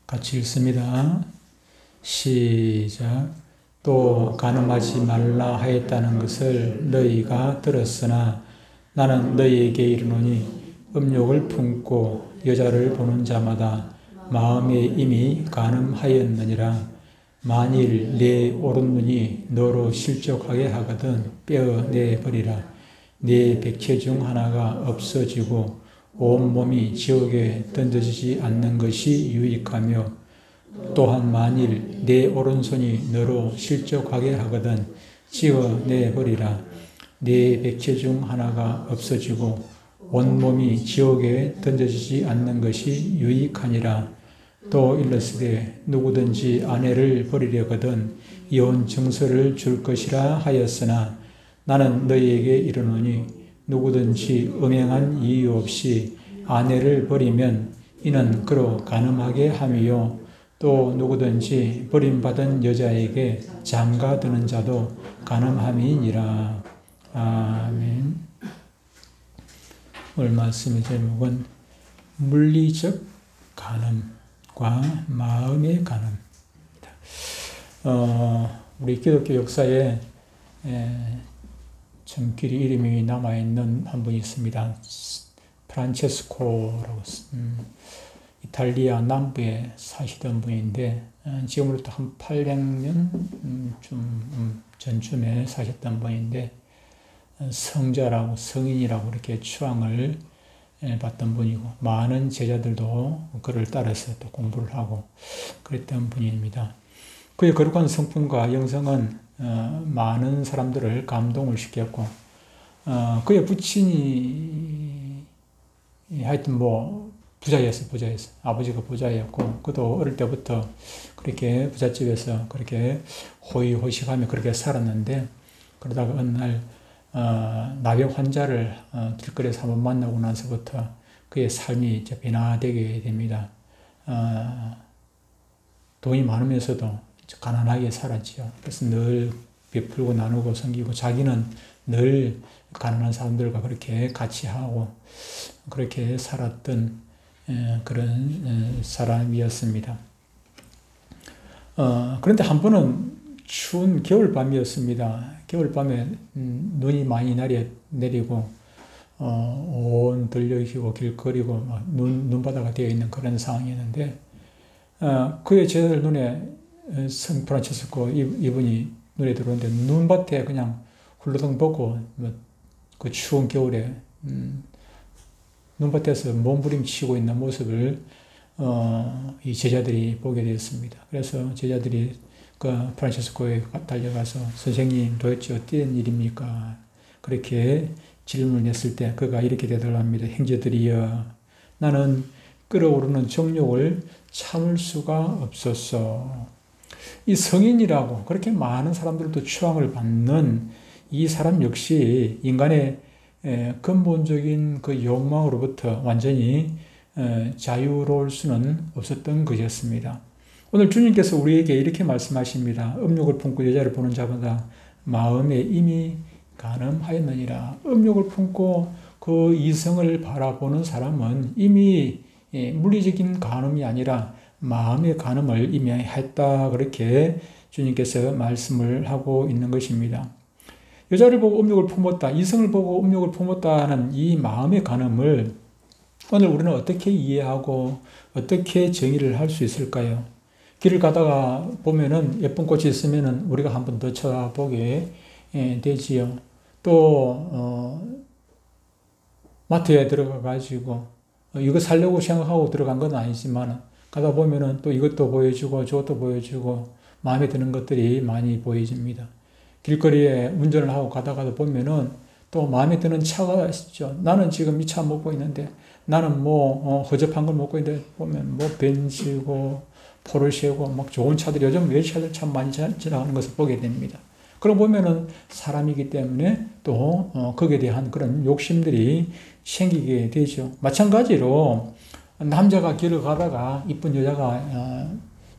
같이 읽습니다. 시작. 또 간음하지 말라 하였다는 것을 너희가 들었으나 나는 너희에게 이르노니 음욕을 품고 여자를 보는 자마다 마음에 이미 간음하였느니라. 만일 네 오른눈이 너로 실족하게 하거든 떼어내버리라. 네 백체 중 하나가 없어지고 온몸이 지옥에 던져지지 않는 것이 유익하며, 또한 만일 내 오른손이 너로 실족하게 하거든 찌어내버리라. 네 백체 중 하나가 없어지고 온몸이 지옥에 던져지지 않는 것이 유익하니라. 또 일러스되 누구든지 아내를 버리려거든 이혼 증서를 줄 것이라 하였으나 나는 너희에게 이르노니 누구든지 음행한 이유 없이 아내를 버리면 이는 그로 간음하게 함이요, 또 누구든지 버림받은 여자에게 장가드는 자도 간음함이니라. 아멘. 오늘 말씀의 제목은 물리적 간음과 마음의 간음입니다. 우리 기독교 역사에 참 길이 이름이 남아있는 한 분이 있습니다. 프란체스코라고 이탈리아 남부에 사시던 분인데 지금으로부터 한 800년 전쯤에 사셨던 분인데 성자라고 성인이라고 이렇게 추앙을 받던 분이고 많은 제자들도 그를 따라서 또 공부를 하고 그랬던 분입니다. 그의 거룩한 성품과 영성은 많은 사람들을 감동을 시켰고 그의 부친이 하여튼 부자였어. 아버지가 부자였고 그도 어릴 때부터 그렇게 부잣집에서 그렇게 호의호식하며 그렇게 살았는데, 그러다가 어느 날 나병 환자를 길거리에서 한번 만나고 나서부터 그의 삶이 이제 변화되게 됩니다. 돈이 많으면서도 가난하게 살았지요. 그래서 늘 베풀고 나누고 섬기고 자기는 늘 가난한 사람들과 그렇게 같이 하고 그렇게 살았던 그런 사람이었습니다. 그런데 한 번은 추운 겨울밤이었습니다. 겨울밤에 눈이 많이 내리고 온 들녘이고 길거리고 눈바다가 되어 있는 그런 상황이었는데 그의 제자들 눈에 성 프란체스코 이분이 눈에 들어오는데 눈밭에 그냥 훌러덩 벗고 그 추운 겨울에 눈밭에서 몸부림치고 있는 모습을 이 제자들이 보게 되었습니다. 그래서 제자들이 그 프란체스코에 달려가서 선생님 도대체 어떤 일입니까? 그렇게 질문을 했을 때 그가 이렇게 대답을 합니다. 형제들이여, 나는 끓어오르는 정욕을 참을 수가 없었어. 이 성인이라고 그렇게 많은 사람들도 추앙을 받는 이 사람 역시 인간의 근본적인 그 욕망으로부터 완전히 자유로울 수는 없었던 것이었습니다. 오늘 주님께서 우리에게 이렇게 말씀하십니다. 음욕을 품고 여자를 보는 자마다 마음에 이미 간음하였느니라. 음욕을 품고 그 이성을 바라보는 사람은 이미 물리적인 간음이 아니라 마음의 간음을 이미 했다. 그렇게 주님께서 말씀을 하고 있는 것입니다. 여자를 보고 음욕을 품었다, 이성을 보고 음욕을 품었다는 이 마음의 간음을 오늘 우리는 어떻게 이해하고 어떻게 정의를 할 수 있을까요? 길을 가다가 보면은 예쁜 꽃이 있으면은 우리가 한 번 더 쳐다보게 되지요. 또 마트에 들어가 가지고 이거 살려고 생각하고 들어간 건 아니지만 가다 보면은 또 이것도 보여주고 저것도 보여주고 마음에 드는 것들이 많이 보여집니다. 길거리에 운전을 하고 가다가도 보면은 또 마음에 드는 차가 있죠. 나는 지금 이 차 먹고 있는데 나는 허접한 걸 먹고 있는데 보면 벤츠고 포르쉐고 막 좋은 차들이 요즘 외제차들 참 많이 지나가는 것을 보게 됩니다. 그러고 보면은 사람이기 때문에 또 거기에 대한 그런 욕심들이 생기게 되죠. 마찬가지로 남자가 길을 가다가 이쁜 여자가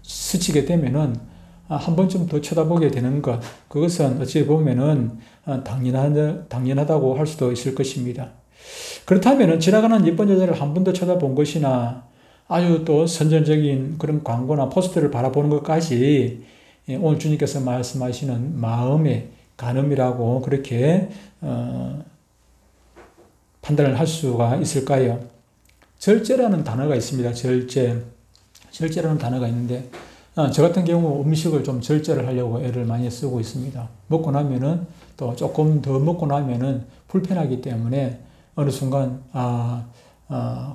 스치게 되면은 한 번쯤 더 쳐다보게 되는 것, 그것은 어찌 보면은 당연하다고 할 수도 있을 것입니다. 그렇다면은 지나가는 예쁜 여자를 한 번 더 쳐다본 것이나 아주 또 선전적인 그런 광고나 포스터를 바라보는 것까지 오늘 주님께서 말씀하시는 마음의 간음이라고 그렇게 판단을 할 수가 있을까요? 절제라는 단어가 있습니다. 절제라는 단어가 있는데 저 같은 경우 음식을 좀 절제를 하려고 애를 많이 쓰고 있습니다. 먹고 나면은 또 조금 더 먹고 나면은 불편하기 때문에 어느 순간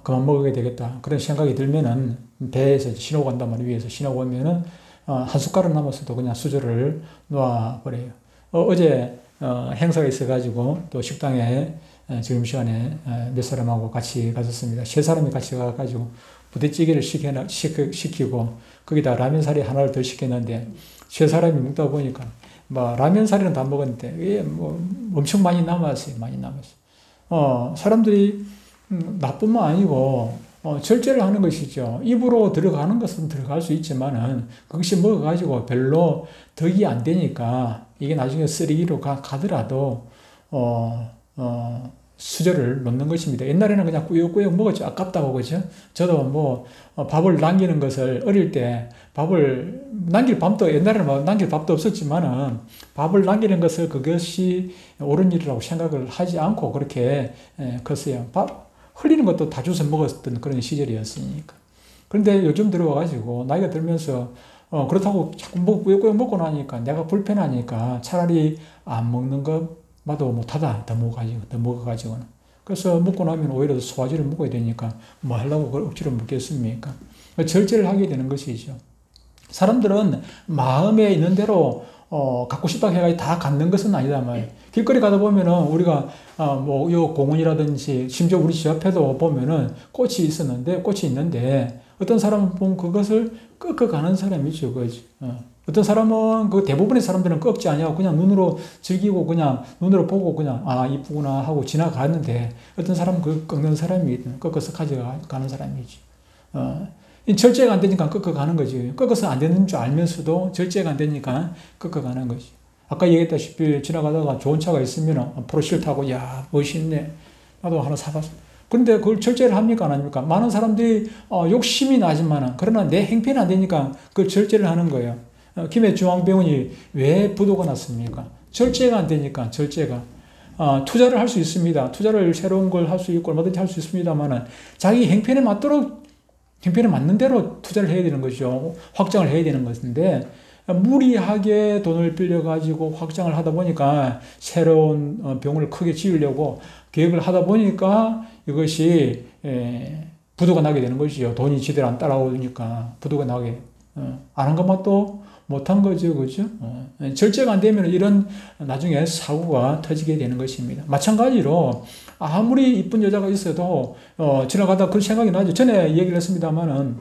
그만 먹어야 되겠다 그런 생각이 들면은 배에서 신호가 간단 말이에요. 위에서 신호가 오면은 한 숟가락 남았어도 그냥 수저를 놓아버려요. 어제 행사가 있어가지고 또 식당에 지금 시간에 몇 사람하고 같이 갔었습니다. 세 사람이 같이 가가지고 부대찌개를 시키고 거기다 라면사리 하나를 더 시켰는데 세 사람이 먹다 보니까 뭐 라면사리는 다 먹었는데 뭐 엄청 많이 남았어요. 많이 남았어요. 사람들이 나뿐만 아니고 절제를 하는 것이죠. 입으로 들어가는 것은 들어갈 수 있지만은 그것이 먹어가지고 별로 덕이 안 되니까 이게 나중에 쓰레기로 가더라도 수저를 놓는 것입니다. 옛날에는 그냥 꾸역꾸역 먹었죠. 아깝다고, 그죠? 저도 뭐, 밥을 남기는 것을 어릴 때 밥을 남길 밥도, 옛날에는 뭐 남길 밥도 없었지만은 밥을 남기는 것을 그것이 옳은 일이라고 생각을 하지 않고 그렇게 컸어요. 밥 흘리는 것도 다 주워 먹었던 그런 시절이었으니까. 그런데 요즘 들어와가지고 나이가 들면서 그렇다고 자꾸 꾸역꾸역 먹고 나니까 내가 불편하니까 차라리 안 먹는 것 마도 못하다. 더 먹어가지고는. 그래서 먹고 나면 오히려 소화제를 먹어야 되니까 뭐 하려고 그걸 억지로 먹겠습니까? 절제를 하게 되는 것이죠. 사람들은 마음에 있는 대로 갖고 싶다고 해가지고 다 갖는 것은 아니다 말이에요. 길거리 가다 보면은 우리가 뭐 요 공원이라든지 심지어 우리 집 앞에도 보면은 꽃이 있는데 어떤 사람은 보면 그것을 꺾어가는 사람이 있죠. 그지? 어떤 사람은 그 대부분의 사람들은 꺾지 아니하고 그냥 눈으로 즐기고 그냥 눈으로 보고 그냥 이쁘구나 하고 지나가는데 어떤 사람은 그 꺾는 사람이 있든 꺾어서 가져가는 사람이지. 절제가 안 되니까 꺾어가는 거지. 꺾어서 안 되는 줄 알면서도 절제가 안 되니까 꺾어가는 거지. 아까 얘기했다시피 지나가다가 좋은 차가 있으면 프로실 타고 야 멋있네. 나도 하나 사봤어. 그런데 그걸 절제를 합니까 안 합니까? 많은 사람들이 욕심이 나지만은 그러나 내 행편이 안 되니까 그걸 절제를 하는 거예요. 김해중앙병원이 왜 부도가 났습니까? 절제가 안 되니까, 절제가. 투자를 할 수 있습니다. 투자를 새로운 걸 할 수 있고, 얼마든지 할 수 있습니다만은, 자기 행편에 맞는 대로 투자를 해야 되는 것이죠. 확장을 해야 되는 것인데, 무리하게 돈을 빌려가지고 확장을 하다 보니까, 새로운 병원을 크게 지으려고 계획을 하다 보니까, 이것이, 부도가 나게 되는 것이죠. 돈이 제대로 안 따라오니까, 부도가 나게. 안 한 것만 또, 못한 거죠, 그죠? 절제가 안 되면 이런 나중에 사고가 터지게 되는 것입니다. 마찬가지로 아무리 이쁜 여자가 있어도 지나가다 그런 생각이 나죠. 전에 얘기를 했습니다만은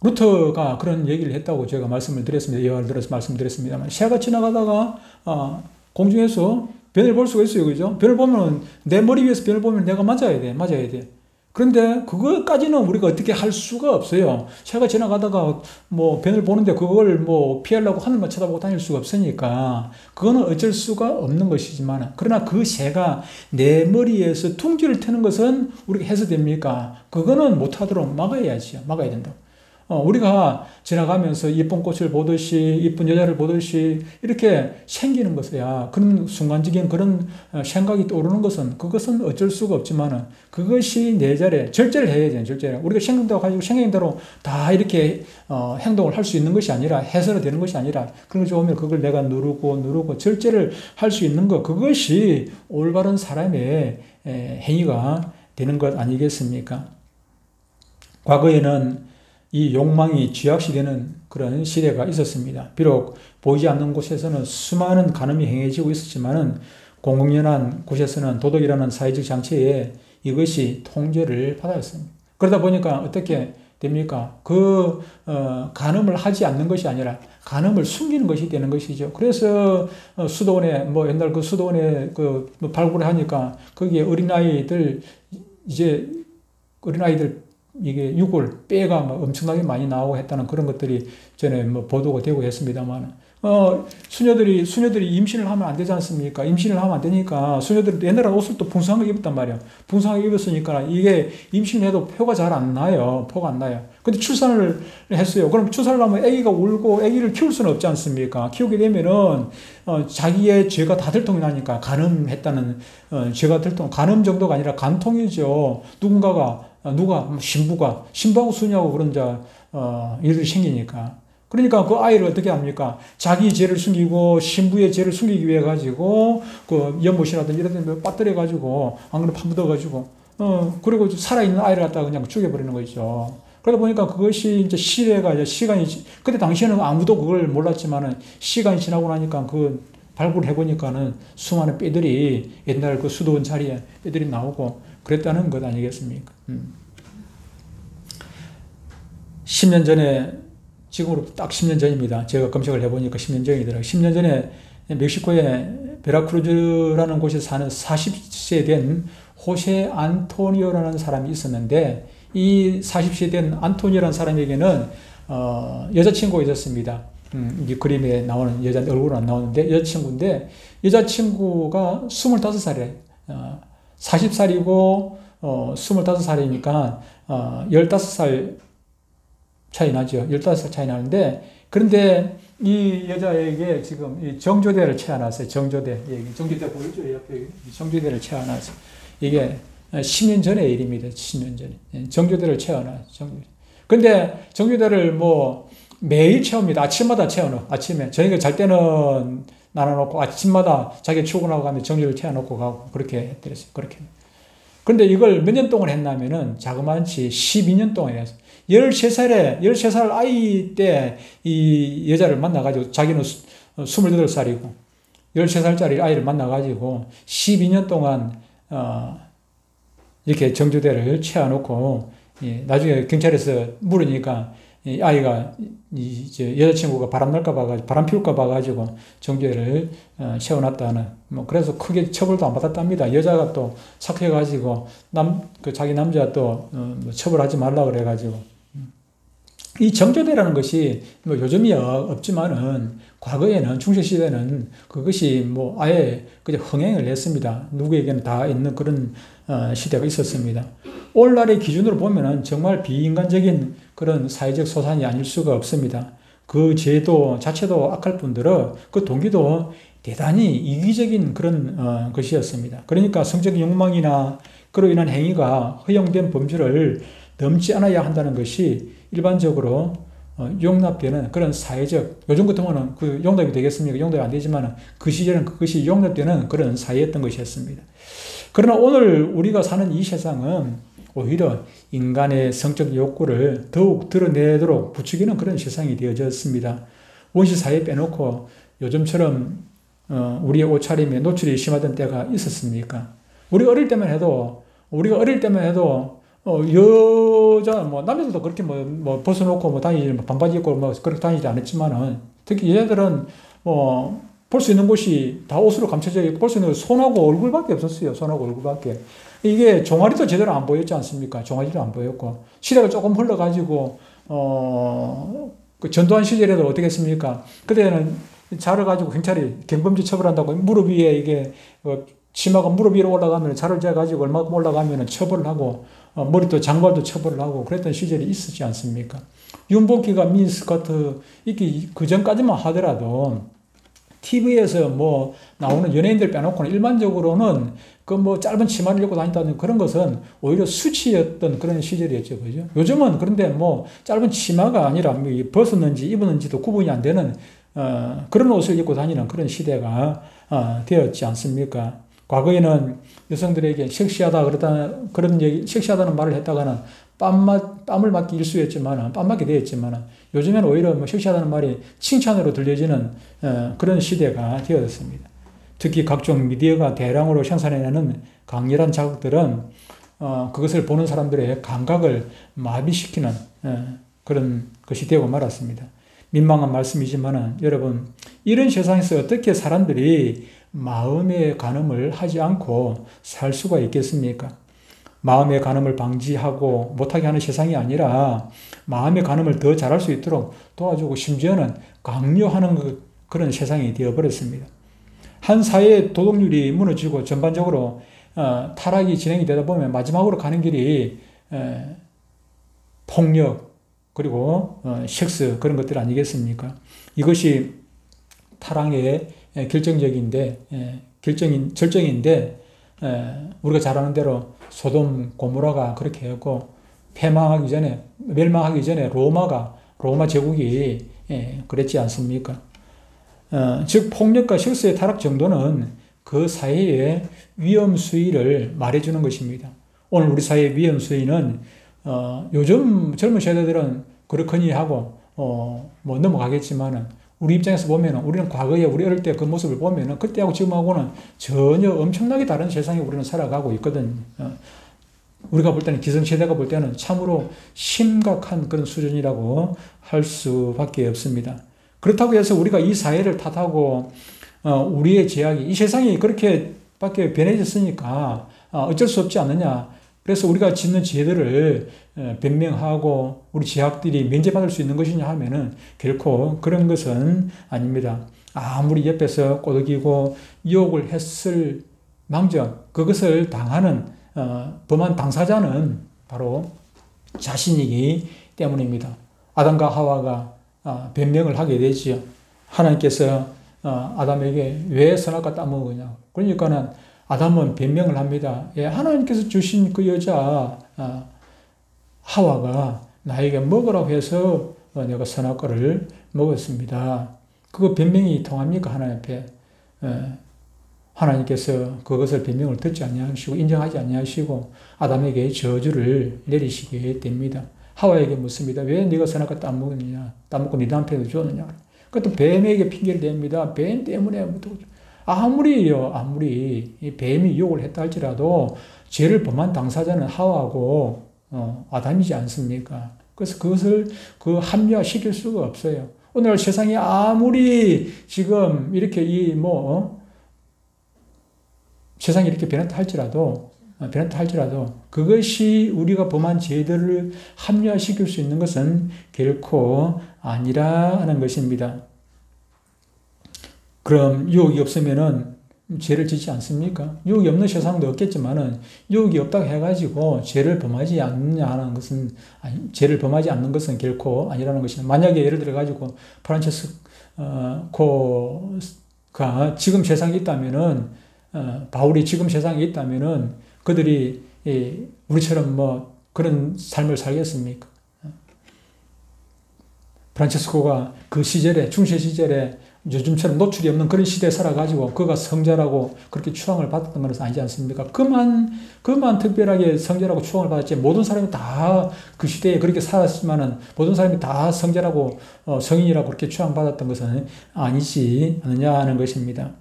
루터가 그런 얘기를 했다고 제가 말씀을 드렸습니다. 예화를 들어서 말씀드렸습니다만 새가 지나가다가 공중에서 변을 볼 수가 있어요, 그죠? 변을 보면 내 머리 위에서 변을 보면 내가 맞아야 돼. 그런데 그것까지는 우리가 어떻게 할 수가 없어요. 새가 지나가다가 뭐 변을 보는데 그걸 뭐 피하려고 하늘만 쳐다보고 다닐 수가 없으니까 그거는 어쩔 수가 없는 것이지만 그러나 그 새가 내 머리에서 둥지를 트는 것은 우리가 해서 됩니까? 그거는 못하도록 막아야 된다고. 우리가 지나가면서 이쁜 꽃을 보듯이 이쁜 여자를 보듯이 이렇게 생기는 것이야. 그런 순간적인 그런 생각이 떠오르는 것은 그것은 어쩔 수가 없지만은 그것이 내 자리에 절제를 해야 돼요. 절제를. 우리가 생각대로 가지고 생각대로 다 이렇게 행동을 할 수 있는 것이 아니라 해서는 되는 것이 아니라 그런 것이 오면 그걸 내가 누르고 절제를 할 수 있는 것 그것이 올바른 사람의 행위가 되는 것 아니겠습니까? 과거에는 이 욕망이 쥐약시되는 그런 시대가 있었습니다. 비록 보이지 않는 곳에서는 수많은 간음이 행해지고 있었지만은 공공연한 곳에서는 도덕이라는 사회적 장치에 이것이 통제를 받았습니다. 그러다 보니까 어떻게 됩니까? 간음을 하지 않는 것이 아니라 간음을 숨기는 것이 되는 것이죠. 그래서 수도원에 옛날 그 수도원에 발굴을 하니까 거기에 어린아이들 이게 육을, 뼈가 엄청나게 많이 나오고 했다는 그런 것들이 전에 보도가 되고 했습니다만, 수녀들이 임신을 하면 안 되지 않습니까? 임신을 하면 안 되니까 수녀들이 옛날에 옷을 또 풍성하게 입었단 말이야. 풍성하게 입었으니까 이게 임신을 해도 표가 잘 안 나요. 표가 안 나요. 근데 출산을 했어요. 그럼 출산을 하면 아기가 울고 아기를 키울 수는 없지 않습니까? 키우게 되면은 자기의 죄가 다 들통이 나니까 간음했다는 죄가 들통, 간음 정도가 아니라 간통이죠. 누가 신부하고 수녀하고 그런 일들이 생기니까. 그러니까 그 아이를 어떻게 합니까? 자기 죄를 숨기고 신부의 죄를 숨기기 위해 가지고 그 연못이라든지 이런 데 빠뜨려 가지고 안 그러면 파묻어 가지고 그리고 살아있는 아이를 갖다가 그냥 죽여버리는 거죠. 그러다 보니까 그것이 이제 시간이 그때 당시에는 아무도 그걸 몰랐지만은 시간이 지나고 나니까 그 발굴을 해보니까는 수많은 뼈들이 옛날 그 수도원 자리에 뼈들이 나오고 그랬다는 것 아니겠습니까? 10년 전에 지금으로 딱 10년 전입니다. 제가 검색을 해보니까 10년 전이더라고요. 10년 전에 멕시코의 베라크루즈라는 곳에 사는 40세 된 호세 안토니오라는 사람이 있었는데 이 40세 된 안토니오라는 사람에게는 여자친구가 있었습니다. 이 그림에 나오는 여자 얼굴은 안 나오는데 여자친구인데 여자친구가 25살이에요. 40살이고 25살이니까 15살 차이 나죠. 15살 차이 나는데, 그런데 이 여자에게 지금 이 정조대를 채워놨어요. 정조대 보이죠? 옆에 정조대를 채워놨어요. 이게 10년 전의 일입니다. 10년 전에. 정조대를 채워놨어요. 근데 정조대를 뭐 매일 채웁니다. 아침마다 채워놓고, 아침에. 저희가 잘 때는 나눠놓고, 아침마다 자기 출근하고 가면 정조대를 채워놓고 가고, 그렇게 했더랬어요. 그렇게. 근데 이걸 몇 년 동안 했냐면은, 자그마치 12년 동안 했어요. 13살 아이 때 이 여자를 만나가지고 자기는 28살이고 13살짜리 아이를 만나가지고 12년 동안 이렇게 정조대를 채워놓고 나중에 경찰에서 물으니까 이 아이가 이제 여자친구가 바람 피울까 봐가지고 정조대를 채워놨다는 뭐 그래서 크게 처벌도 안 받았답니다. 여자가 또 착해가지고 자기 남자 또 처벌하지 말라 그래가지고. 이 정조대라는 것이 뭐 요즘이야 없지만은 과거에는 중세시대는 그것이 뭐 아예 그냥 흥행을 했습니다. 누구에게는 다 있는 그런 시대가 있었습니다. 오늘날의 기준으로 보면은 정말 비인간적인 그런 사회적 소산이 아닐 수가 없습니다. 그 제도 자체도 악할 뿐더러 그 동기도 대단히 이기적인 그런 것이었습니다. 그러니까 성적 욕망이나 그로 인한 행위가 허용된 범주를 넘지 않아야 한다는 것이 일반적으로 용납되는 그런 사회적, 요즘 같으면 그 용납이 되겠습니까? 용납이 안 되지만 그 시절은 그것이 용납되는 그런 사회였던 것이었습니다. 그러나 오늘 우리가 사는 이 세상은 오히려 인간의 성적 욕구를 더욱 드러내도록 부추기는 그런 세상이 되어졌습니다. 원시사회 빼놓고 요즘처럼 우리의 옷차림에 노출이 심하던 때가 있었습니까? 우리가 어릴 때만 해도 여자, 남자들도 그렇게 벗어놓고 다니지, 반바지 입고 그렇게 다니지 않았지만은, 특히 여자들은 볼 수 있는 곳이 다 옷으로 감춰져 있고, 볼 수 있는 손하고 얼굴밖에 없었어요. 손하고 얼굴밖에. 이게 종아리도 제대로 안 보였지 않습니까? 종아리도 안 보였고, 시대가 조금 흘러가지고, 그 전두환 시절에도 어떻게 했습니까? 그때는 자르가지고 경찰이 경범죄 처벌한다고 무릎 위에 이게, 치마가 무릎 위로 올라가면 자를 재가지고 얼마큼 올라가면 처벌을 하고 머리도 장발도 처벌을 하고 그랬던 시절이 있었지 않습니까? 윤복희가 미니스커트 이게 그 전까지만 하더라도 TV에서 나오는 연예인들 빼놓고는 일반적으로는 그 짧은 치마를 입고 다닌다는 그런 것은 오히려 수치였던 그런 시절이었죠. 그죠? 요즘은 그런데 짧은 치마가 아니라 벗었는지 입었는지도 구분이 안 되는 그런 옷을 입고 다니는 그런 시대가 되었지 않습니까? 과거에는 여성들에게 섹시하다 섹시하다는 말을 했다가는 뺨을 맞기 일쑤였지만, 뺨 맞게 되었지만, 요즘에는 오히려 섹시하다는 말이 칭찬으로 들려지는 그런 시대가 되었습니다. 특히 각종 미디어가 대량으로 생산해내는 강렬한 자극들은 그것을 보는 사람들의 감각을 마비시키는 그런 것이 되고 말았습니다. 민망한 말씀이지만 여러분, 이런 세상에서 어떻게 사람들이 마음의 간음을 하지 않고 살 수가 있겠습니까? 마음의 간음을 방지하고 못하게 하는 세상이 아니라 마음의 간음을 더 잘할 수 있도록 도와주고 심지어는 강요하는 그런 세상이 되어버렸습니다. 한 사회의 도덕률이 무너지고 전반적으로 타락이 진행이 되다 보면 마지막으로 가는 길이 폭력 그리고 섹스 그런 것들 아니겠습니까? 이것이 타락의 절정인데 우리가 잘 아는 대로 소돔 고모라가 그렇게 했고 멸망하기 전에 로마 제국이 그랬지 않습니까? 즉 폭력과 섹스의 타락 정도는 그 사회의 위험 수위를 말해주는 것입니다. 오늘 우리 사회의 위험 수위는 요즘 젊은 세대들은 그렇거니 하고 뭐 넘어가겠지만은 우리 입장에서 보면은 우리는 과거에 우리 어릴 때 그 모습을 보면은 그때하고 지금하고는 전혀 엄청나게 다른 세상에 우리는 살아가고 있거든요. 우리가 볼 때는 기성세대가 볼 때는 참으로 심각한 그런 수준이라고 할 수밖에 없습니다. 그렇다고 해서 우리가 이 사회를 탓하고 우리의 제약이 이 세상이 그렇게 밖에 변해졌으니까 어쩔 수 없지 않느냐. 그래서 우리가 짓는 죄들을 변명하고 우리 제약들이 면제받을 수 있는 것이냐 하면은 결코 그런 것은 아닙니다. 아무리 옆에서 꼬드기고 유혹을 했을 망정 그것을 당하는 범한 당사자는 바로 자신이기 때문입니다. 아담과 하와가 변명을 하게 되지요. 하나님께서 아담에게 왜 선악과 따먹으냐. 그러니까는 아담은 변명을 합니다. 하나님께서 주신 그 여자 하와가 나에게 먹으라고 해서 내가 선악과를 먹었습니다. 그거 변명이 통합니까? 하나님 앞에. 하나님께서 그것을 변명을 듣지 아니하시고 인정하지 아니하시고 아담에게 저주를 내리시게 됩니다. 하와에게 묻습니다. 왜 네가 선악과 따먹느냐? 따먹고 네 남편에게 주었느냐? 그것도 뱀에게 핑계를 댑니다. 뱀 때문에 아무리 뱀이 유혹을 했다 할지라도 죄를 범한 당사자는 하와하고 아담이지 않습니까? 그래서 그것을 합리화시킬 수가 없어요. 오늘 세상이 아무리 지금 이렇게 세상이 이렇게 변했다 할지라도 그것이 우리가 범한 죄들을 합리화시킬 수 있는 것은 결코 아니라는 것입니다. 그럼 유혹이 없으면은 죄를 짓지 않습니까? 유혹이 없는 세상도 없겠지만은 유혹이 없다고 해가지고 죄를 범하지 않는 것은 결코 아니라는 것입니다. 만약에 예를 들어 가지고 프란체스코가 지금 세상에 있다면은 바울이 지금 세상에 있다면은 그들이 우리처럼 그런 삶을 살겠습니까? 프란체스코가 그 시절에 중세 시절에 요즘처럼 노출이 없는 그런 시대에 살아가지고 그가 성자라고 그렇게 추앙을 받았던 것은 아니지 않습니까? 그만 특별하게 성자라고 추앙을 받았지 모든 사람이 다 그 시대에 그렇게 살았지만은 모든 사람이 다 성자라고 성인이라고 그렇게 추앙받았던 것은 아니지 않느냐 하는 것입니다.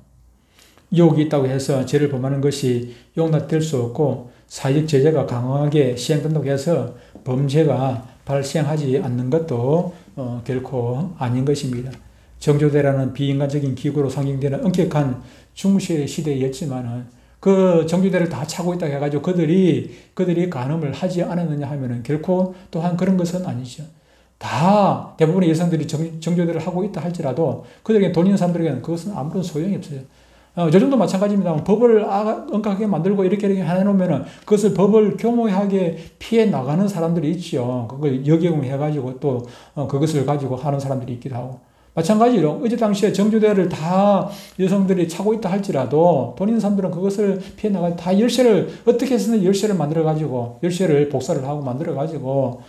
유혹이 있다고 해서 죄를 범하는 것이 용납될 수 없고 사회적 제재가 강하게 시행된다고 해서 범죄가 발생하지 않는 것도 결코 아닌 것입니다. 정조대라는 비인간적인 기구로 상징되는 엄격한 중세 시대였지만은 그 정조대를 다 차고 있다고 해가지고 그들이 간음을 하지 않았느냐 하면은 결코 또한 그런 것은 아니죠. 다 대부분의 여성들이 정조대를 하고 있다 할지라도 그들에게 돈 있는 사람들에게는 그것은 아무런 소용이 없어요. 요즘도 마찬가지입니다. 법을 엄격하게 만들고 이렇게 해놓으면은 그것을 법을 교모하게 피해 나가는 사람들이 있지요. 그걸 역이용해가지고 또 그것을 가지고 하는 사람들이 있기도 하고. 마찬가지로 어제 당시에 정조대를 다 여성들이 차고 있다 할지라도 돈 있는 사람들은 그것을 피해 나가지고 다 열쇠를 어떻게 해서든 열쇠를 만들어가지고 열쇠를 복사를 하고 만들어가지고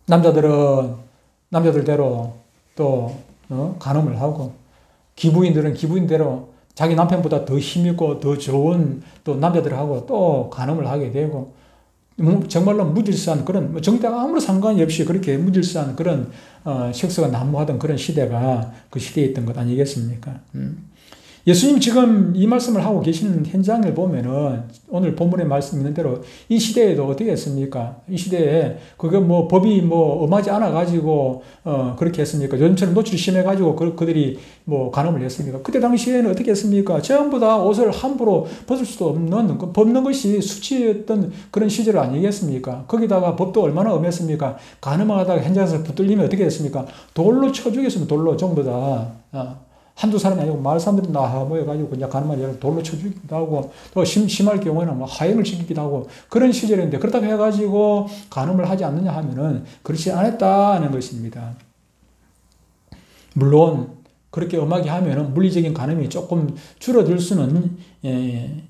남자들은 남자들대로 또 간음을 하고 기부인들은 기부인대로 자기 남편보다 더 힘있고 더 좋은 또 남자들하고 또 간음을 하게 되고 정말로 무질서한 그런 정대가 아무런 상관이 없이 그렇게 무질서한 그런 섹스가 난무하던 그런 시대가 그 시대에 있던 것 아니겠습니까? 예수님 지금 이 말씀을 하고 계시는 현장을 보면은 오늘 본문에 말씀 있는 대로 이 시대에도 어떻게 했습니까? 이 시대에 그게 뭐 법이 뭐 엄하지 않아 가지고 그렇게 했습니까? 요즘처럼 노출이 심해 가지고 그들이 뭐 간음을 했습니까? 그때 당시에는 어떻게 했습니까? 전부 다 옷을 함부로 벗을 수도 없는 벗는 것이 수치였던 그런 시절 아니겠습니까? 거기다가 법도 얼마나 엄했습니까? 간음하다가 현장에서 붙들리면 어떻게 했습니까? 돌로 쳐 죽였으면 돌로 전부 다 한두 사람이 아니고 마을 사람들이 나 모여가지고 그냥 가늠하면 돌로 쳐 죽이기도 하고 또 심할 경우에는 뭐 하행을 시키기도 하고 그런 시절인데 그렇다고 해가지고 간음을 하지 않느냐 하면은 그렇지 않았다는 것입니다. 물론 그렇게 엄하게 하면은 물리적인 간음이 조금 줄어들 수는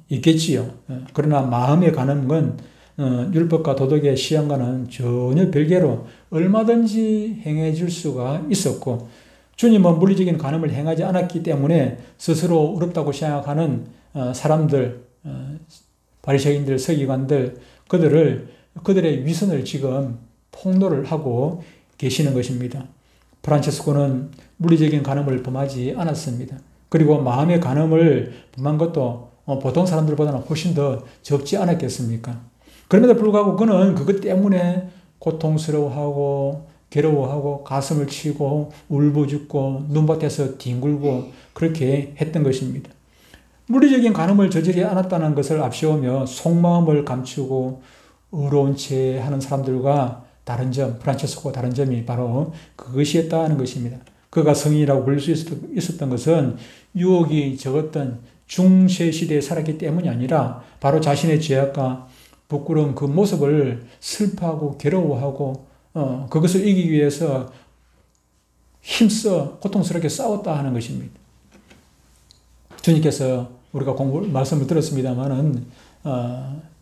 있겠지요. 그러나 마음의 간음은 율법과 도덕의 시험과는 전혀 별개로 얼마든지 행해질 수가 있었고 주님은 물리적인 간음을 행하지 않았기 때문에 스스로 어렵다고 생각하는 사람들, 바리새인들, 서기관들, 그들의 위선을 지금 폭로를 하고 계시는 것입니다. 프란체스코는 물리적인 간음을 범하지 않았습니다. 그리고 마음의 간음을 범한 것도 보통 사람들보다는 훨씬 더 적지 않았겠습니까? 그럼에도 불구하고 그는 그것 때문에 고통스러워하고 괴로워하고 가슴을 치고 울부짖고 눈밭에서 뒹굴고 그렇게 했던 것입니다. 물리적인 간음을 저지르지 않았다는 것을 앞세우며 속마음을 감추고 의로운 채 하는 사람들과 다른 점, 프란체스코와 다른 점이 바로 그것이었다는 것입니다. 그가 성인이라고 불릴 수 있었던 것은 유혹이 적었던 중세 시대에 살았기 때문이 아니라 바로 자신의 죄악과 부끄러운 그 모습을 슬퍼하고 괴로워하고 그것을 이기기 위해서 힘써 고통스럽게 싸웠다 하는 것입니다. 주님께서 우리가 말씀을 들었습니다만은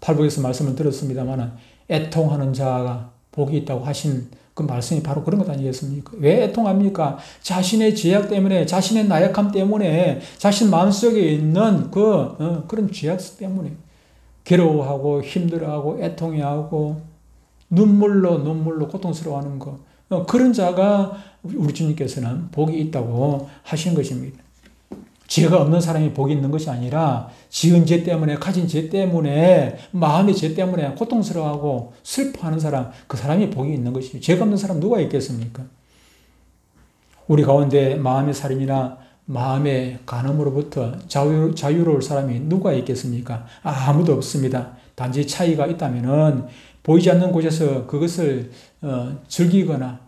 팔복에서 말씀을 들었습니다만은 애통하는 자가 복이 있다고 하신 그 말씀이 바로 그런 것 아니겠습니까? 왜 애통합니까? 자신의 죄악 때문에, 자신의 나약함 때문에, 자신 마음속에 있는 그런 죄악 때문에 괴로워하고 힘들어하고 애통해하고 눈물로 고통스러워하는 것. 그런 자가 우리 주님께서는 복이 있다고 하시는 것입니다. 죄가 없는 사람이 복이 있는 것이 아니라 지은 죄 때문에, 가진 죄 때문에, 마음의 죄 때문에 고통스러워하고 슬퍼하는 사람, 그 사람이 복이 있는 것이죠. 죄가 없는 사람 누가 있겠습니까? 우리 가운데 마음의 살인이나 마음의 간음으로부터 자유로울 사람이 누가 있겠습니까? 아무도 없습니다. 단지 차이가 있다면은 보이지 않는 곳에서 그것을 즐기거나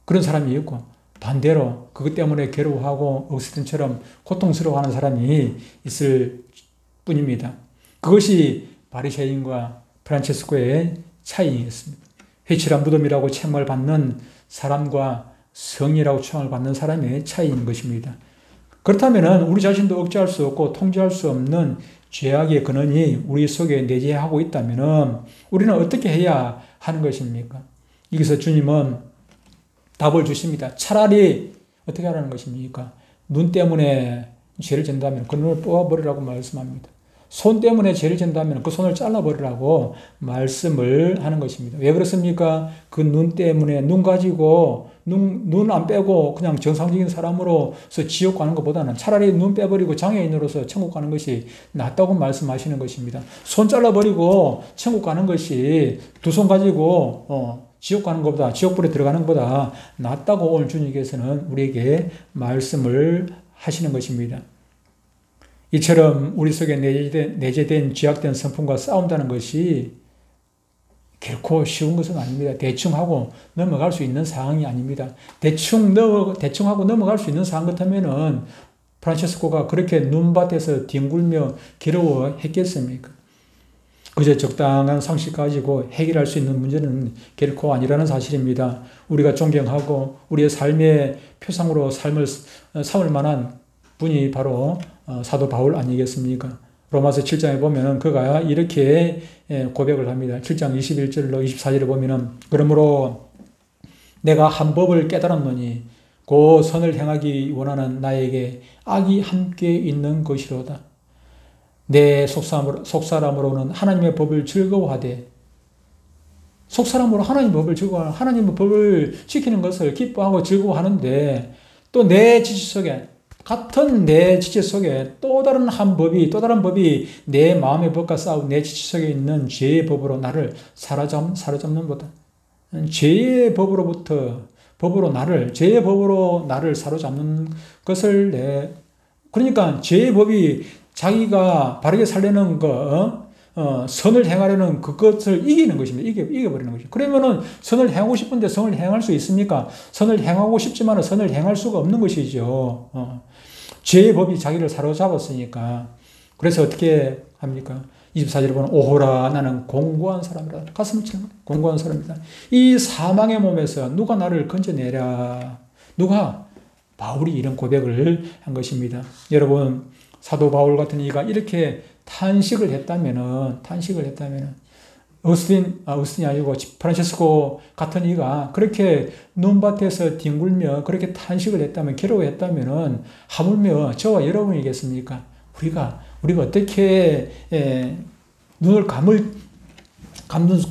그런 사람이 있고 반대로 그것 때문에 괴로워하고 억스텐처럼 고통스러워하는 사람이 있을 뿐입니다. 그것이 바리새인과 프란체스코의 차이였습니다. 회칠한 무덤이라고 책망을 받는 사람과 성이라고称을 받는 사람의 차이인 것입니다. 그렇다면 우리 자신도 억제할 수 없고 통제할 수 없는 죄악의 근원이 우리 속에 내재하고 있다면 우리는 어떻게 해야 하는 것입니까? 여기서 주님은 답을 주십니다. 차라리 어떻게 하라는 것입니까? 눈 때문에 죄를 진다면 그 눈을 뽑아버리라고 말씀합니다. 손 때문에 죄를 진다면 그 손을 잘라버리라고 말씀을 하는 것입니다. 왜 그렇습니까? 그 눈 때문에 눈 가지고 눈 안 빼고 그냥 정상적인 사람으로서 지옥 가는 것보다는 차라리 눈 빼버리고 장애인으로서 천국 가는 것이 낫다고 말씀하시는 것입니다. 손 잘라버리고 천국 가는 것이 두 손 가지고 지옥 가는 것보다, 지옥불에 들어가는 것보다 낫다고 오늘 주님께서는 우리에게 말씀을 하시는 것입니다. 이처럼 우리 속에 내재된 죄악된 성품과 싸운다는 것이 결코 쉬운 것은 아닙니다. 대충 하고 넘어갈 수 있는 상황이 아닙니다. 대충 하고 넘어갈 수 있는 상황 같으면은 프란체스코가 그렇게 눈밭에서 뒹굴며 괴로워했겠습니까? 그저 적당한 상식 가지고 해결할 수 있는 문제는 결코 아니라는 사실입니다. 우리가 존경하고 우리의 삶의 표상으로 삶을 삼을 만한 분이 바로 사도 바울 아니겠습니까? 로마서 7장에 보면은 그가 이렇게 고백을 합니다. 7장 21절로 24절에 보면은 그러므로 내가 한 법을 깨달았노니 그 선을 행하기 원하는 나에게 악이 함께 있는 것이로다. 내 속사람으로는 하나님의 법을 즐거워하되 속사람으로 하나님의 법을 즐거워하는 하나님의 법을 지키는 것을 기뻐하고 즐거워하는데 또 내 지식 속에 같은 내 지체 속에 또 다른 법이 내 마음의 법과 싸우고 내 지체 속에 있는 죄의 법으로 나를 사로잡는 보다. 죄의 죄의 법으로 나를 사로잡는 것을 그러니까 죄의 법이 자기가 바르게 살려는 선을 행하려는 그것을 이기는 것입니다. 이겨버리는 것이죠. 그러면은 선을 행하고 싶은데 선을 행할 수 있습니까? 선을 행하고 싶지만 선을 행할 수가 없는 것이죠. 죄의 법이 자기를 사로잡았으니까. 그래서 어떻게 합니까? 24절에 보면 오호라 나는 공고한 사람이라. 가슴을 치는 거예요. 공고한 사람이다. 이 사망의 몸에서 누가 나를 건져내랴. 누가? 바울이 이런 고백을 한 것입니다. 여러분 사도 바울 같은 이가 이렇게 탄식을 했다면은 어스틴이 아니고 프란체스코 같은 이가 그렇게 눈밭에서 뒹굴며 그렇게 탄식을 했다면, 괴로워했다면은 하물며 저와 여러분이겠습니까? 우리가 어떻게 눈을 감는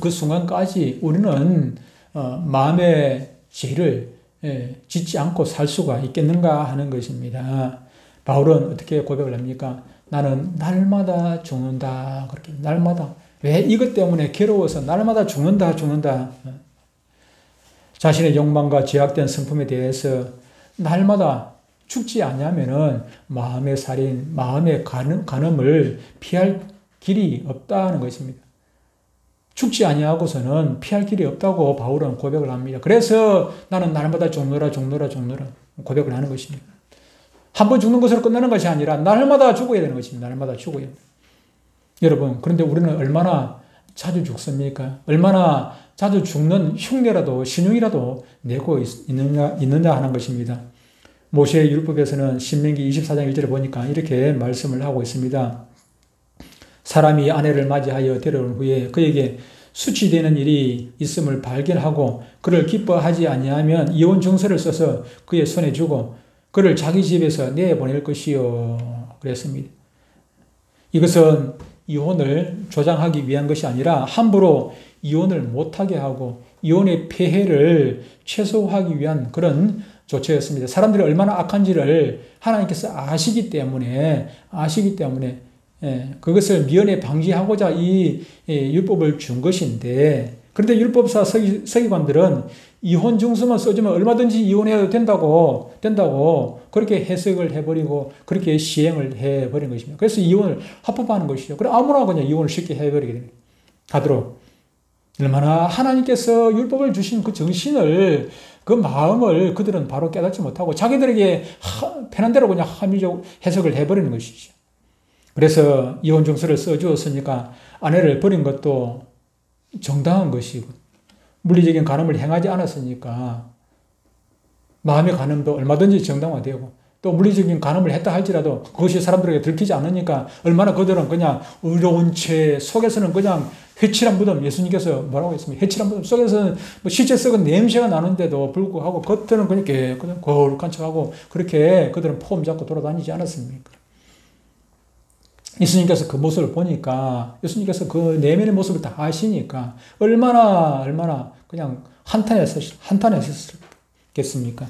그 순간까지 우리는 마음의 죄를 짓지 않고 살 수가 있겠는가 하는 것입니다. 바울은 어떻게 고백을 합니까? 나는 날마다 죽는다. 그렇게 날마다. 왜? 이것 때문에 괴로워서 날마다 죽는다. 자신의 욕망과 제약된 성품에 대해서 날마다 죽지 않냐면은 마음의 살인, 마음의 간음을 피할 길이 없다는 것입니다. 죽지 아니하고서는 피할 길이 없다고 바울은 고백을 합니다. 그래서 나는 날마다 죽노라 고백을 하는 것입니다. 한 번 죽는 것으로 끝나는 것이 아니라 날마다 죽어야 되는 것입니다. 날마다 죽어야 됩니다. 여러분, 그런데 우리는 얼마나 자주 죽습니까? 얼마나 자주 죽는 흉내라도 신용이라도 내고 있느냐 하는 것입니다. 모세의 율법에서는 신명기 24장 1절에 보니까 이렇게 말씀을 하고 있습니다. 사람이 아내를 맞이하여 데려온 후에 그에게 수치되는 일이 있음을 발견하고 그를 기뻐하지 아니하면 이혼 증서를 써서 그의 손에 주고 그를 자기 집에서 내보낼 것이요. 그랬습니다. 이것은 이혼을 조장하기 위한 것이 아니라 함부로 이혼을 못하게 하고 이혼의 폐해를 최소화하기 위한 그런 조처였습니다. 사람들이 얼마나 악한지를 하나님께서 아시기 때문에 그것을 미연에 방지하고자 이 율법을 준 것인데, 그런데 율법사 서기관들은 이혼 증서만 써주면 얼마든지 이혼해도 된다고 그렇게 해석을 해버리고 그렇게 시행을 해버린 것입니다. 그래서 이혼을 합법화하는 것이죠. 그래 아무나 그냥 이혼을 쉽게 해버리게 하도록. 얼마나 하나님께서 율법을 주신 그 정신을, 그 마음을 그들은 바로 깨닫지 못하고 자기들에게 편한 대로 그냥 합리적 해석을 해버리는 것이죠. 그래서 이혼 증서를 써주었으니까 아내를 버린 것도 정당한 것이고, 물리적인 간음을 행하지 않았으니까 마음의 간음도 얼마든지 정당화되고, 또 물리적인 간음을 했다 할지라도 그것이 사람들에게 들키지 않으니까 얼마나 그들은 그냥 의로운 채 속에서는 그냥 회칠한 무덤, 예수님께서 뭐라고 했습니까? 회칠한 무덤 속에서는 뭐 실제 썩은 냄새가 나는데도 불구하고 겉으로는 그냥 거룩한 척하고 그렇게 그들은 폼 잡고 돌아다니지 않았습니까? 예수님께서 그 모습을 보니까, 예수님께서 그 내면의 모습을 다 아시니까 얼마나 그냥 한탄했었겠습니까?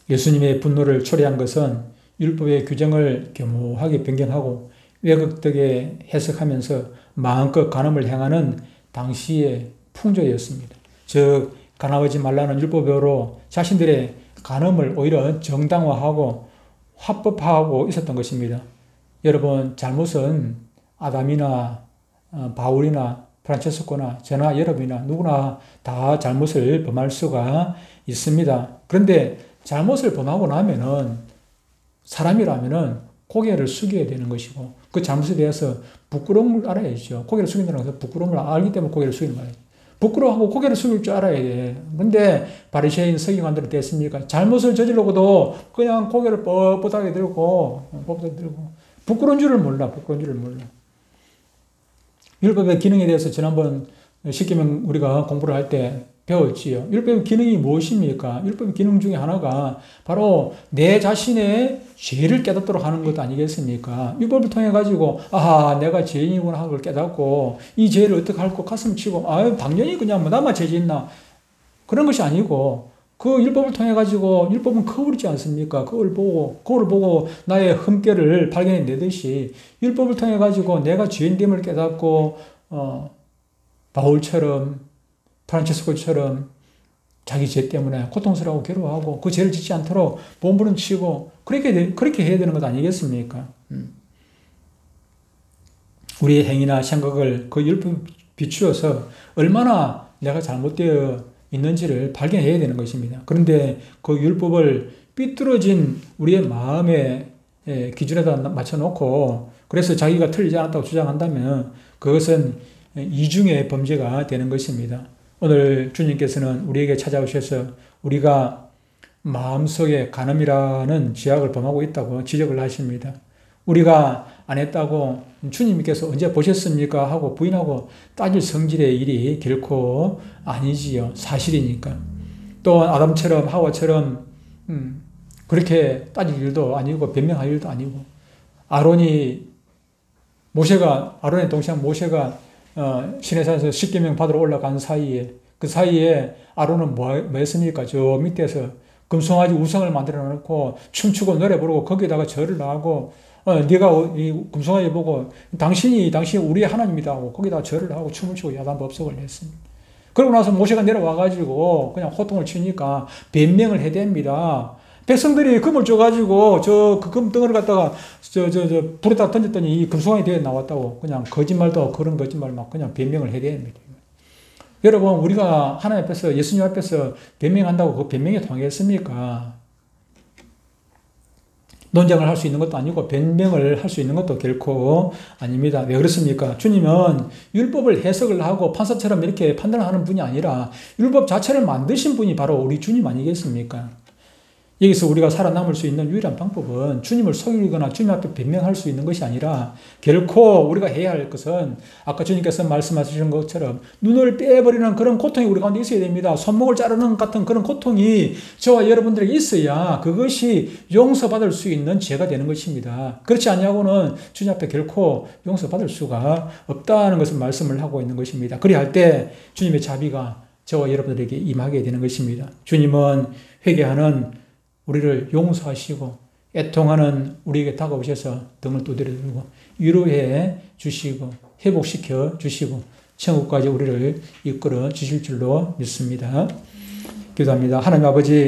예수님의 분노를 초래한 것은 율법의 규정을 교묘하게 변경하고 왜곡되게 해석하면서 마음껏 간음을 행하는 당시의 풍조였습니다. 즉 간음하지 말라는 율법으로 자신들의 간음을 오히려 정당화하고 합법화하고 있었던 것입니다. 여러분, 잘못은 아담이나 바울이나 프란체스코나 저나 여러분이나 누구나 다 잘못을 범할 수가 있습니다. 그런데 잘못을 범하고 나면은 사람이라면은 고개를 숙여야 되는 것이고, 그 잘못에 대해서 부끄러움을 알아야죠. 고개를 숙인다는 것은 부끄러움을 알기 때문에 고개를 숙이는 거예요. 부끄러워하고 고개를 숙일 줄 알아야 돼. 근데 바리새인 서기관들은 됐습니까? 잘못을 저지르고도 그냥 고개를 뻣뻣하게 들고 부끄러운 줄을 몰라. 율법의 기능에 대해서 지난번 시키면 우리가 공부를 할 때 배웠지요. 율법의 기능이 무엇입니까? 율법의 기능 중에 하나가 바로 내 자신의 죄를 깨닫도록 하는 것 아니겠습니까? 율법을 통해 가지고 내가 죄인이구나 하는 걸 깨닫고 이 죄를 어떻게 할까 가슴을 치고 당연히 그냥 나만 죄 짓나 그런 것이 아니고 그 율법을 통해 가지고 율법은 거울이지 않습니까? 거울을 보고 나의 흠결을 발견해 내듯이 율법을 통해 가지고 내가 죄인됨을 깨닫고 바울처럼 프란체스코처럼 자기 죄 때문에 고통스러워하고 괴로워하고 그 죄를 짓지 않도록 몸부림치고 그렇게 해야 되는 것 아니겠습니까? 우리의 행위나 생각을 그 율법에 비추어서 얼마나 내가 잘못되어 있는지를 발견해야 되는 것입니다. 그런데 그 율법을 삐뚤어진 우리의 마음의 기준에다 맞춰놓고 그래서 자기가 틀리지 않았다고 주장한다면 그것은 이중의 범죄가 되는 것입니다. 오늘 주님께서는 우리에게 찾아오셔서 우리가 마음속에 간음이라는 죄악을 범하고 있다고 지적을 하십니다. 우리가 안 했다고 주님께서 언제 보셨습니까? 하고 부인하고 따질 성질의 일이 결코 아니지요. 사실이니까. 또 아담처럼 하와처럼 그렇게 따질 일도 아니고 변명할 일도 아니고 아론의 동생 모세가 시내산에서 십계명 받으러 올라간 사이에 그 사이에 아론은 뭐 했습니까? 저 밑에서 금송아지 우상을 만들어 놓고 춤추고 노래 부르고 거기다가 절을 하고 네가 이 금송아지 보고 당신이 우리의 하나님이다 하고 거기다가 절을 하고 춤을 추고 야단법석을 했습니다. 그러고 나서 모세가 내려와가지고 그냥 호통을 치니까 변명을 해댑니다. 백성들이 금을 줘가지고 그 금덩어리를 갖다가 불에다 던졌더니 이 금송아지 대에 나왔다고 그냥 거짓말도 그런 거짓말 막 그냥 변명을 해댑니다. 여러분 우리가 하나님 앞에서 예수님 앞에서 변명한다고 그 변명이 통하겠습니까? 논쟁을 할 수 있는 것도 아니고 변명을 할 수 있는 것도 결코 아닙니다. 왜 그렇습니까? 주님은 율법을 해석을 하고 판사처럼 이렇게 판단을 하는 분이 아니라 율법 자체를 만드신 분이 바로 우리 주님 아니겠습니까? 여기서 우리가 살아남을 수 있는 유일한 방법은 주님을 속이거나 주님 앞에 변명할 수 있는 것이 아니라 결코 우리가 해야 할 것은 아까 주님께서 말씀하신 것처럼 눈을 빼버리는 그런 고통이 우리 가운데 있어야 됩니다. 손목을 자르는 같은 그런 고통이 저와 여러분들에게 있어야 그것이 용서받을 수 있는 죄가 되는 것입니다. 그렇지 않냐고는 주님 앞에 결코 용서받을 수가 없다는 것을 말씀을 하고 있는 것입니다. 그리할 때 주님의 자비가 저와 여러분들에게 임하게 되는 것입니다. 주님은 회개하는 우리를 용서하시고 애통하는 우리에게 다가오셔서 등을 두드려주고 위로해 주시고 회복시켜 주시고 천국까지 우리를 이끌어 주실 줄로 믿습니다. 기도합니다. 하나님 아버지